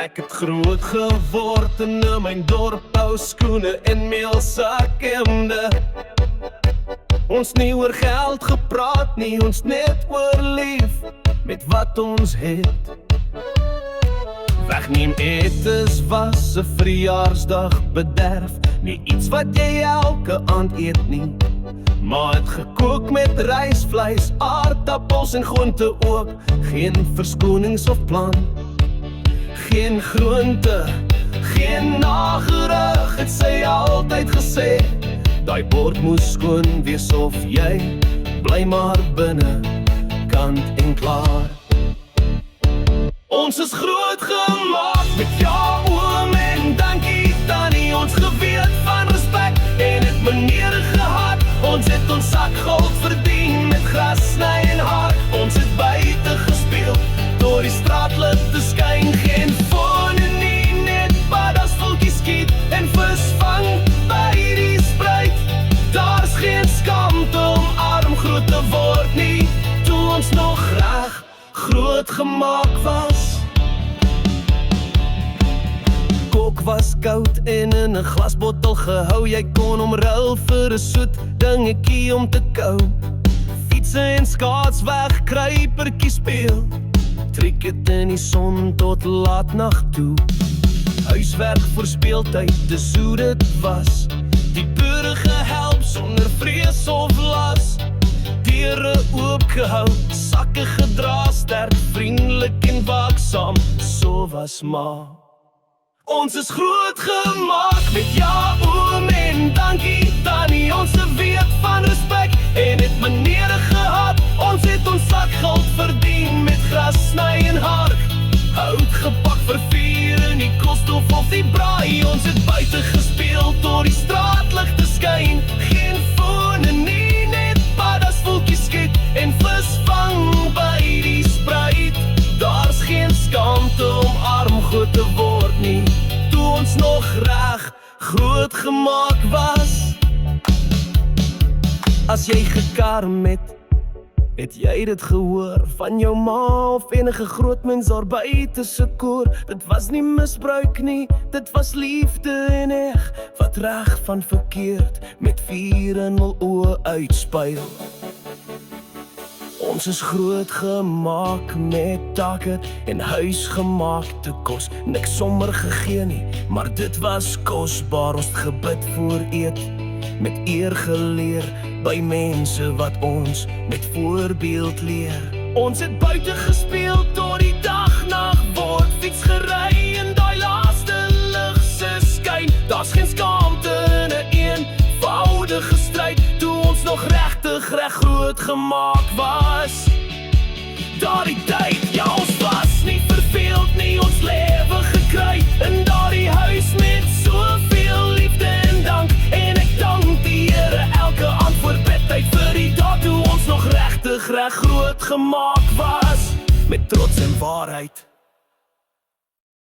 Ek het groot geword in my dorp, ou skoene en meelsakhemde. Ons nie oor geld gepraat nie, ons net oor lief met wat ons het. Wegneem etes was 'n verjaarsdag bederf, nie iets wat jy elke aand eet nie, maar het gekook met rysvleis, aardappels en groente ook. Geen verskonings of plan, geen groente, geen nagereg, het sy altyd gesê. Daai bord moes skoon wees of jy bly maar binne, kant en klaar. Ons is groot gemaak met ja oom en dankie tannie. Ons geweet van respek en het maniere gehad. Ons het ons sakgeld verdien met gras sny en haar. Ons het buite gespeel door die straatlig te skyn. Geen fone nie, net paddastoeltjies skiet en visvang by die spruit. Daar's geen skaamte om arm groot te word nie, toe ons nog graag groot gemaak was. Kook was koud en in 'n glasbottel gehou. Jy kon hom ruil vir 'n soet dingetjie om te kou. Fietsen en skaats weg, kruipertjie speel. Trek het in die son tot laatnag toe. Huiswerk vir speeltyd, dis hoe dit was. Die boere gehelp sonder vrees of las. Deure oopgehou, sakke gedra, sterk, vriendelik en waaksaam, so was ma. Ons is groot gemaak met ja oom en dankie tannie. Ons weet van respek en het maniere gehad. Ons het ons sakgeld verdien met gras sny en hark. Hout gepak vir vuur in die koolstof of die braai. Ons het buite gespeel tot die straatlig te skyn. Geen fone nie, net paddastoeltjies skiet en visvang by die spruit. Daar's geen skaamte om arm groot te word nie, toe ons nog reg groot gemaak was. As jy gekarm het jy dit gehoor van jou ma of enige groot mens daar buite se koor. Dit was nie misbruik nie, dit was liefde en eg, wat reg van verkeerd met vuur in hul oë uitspyl. Ons is groot gemaak met takke en huisgemaakte kos. Niks sommer gegee nie, maar dit was kosbaar. Ons het gebid voor eet, met eer geleer by mense wat ons met voorbeeld leer. Ons het buite gespeel tot die dag nag word. Fiets gery in daai laaste lig se skyn. Daar's geen skaamte in 'n eenvoudige stryd, toe ons nog regtig reg groot gemaak was. Daardie tyd, ja ons was nie verveeld nie, ons lewe gekry in daardie huis met soveel liefde en dank. En ek dank die Here elke aand voor bedtyd vir die dag toe ons nog regtig reg groot gemaak was, met trots en waarheid.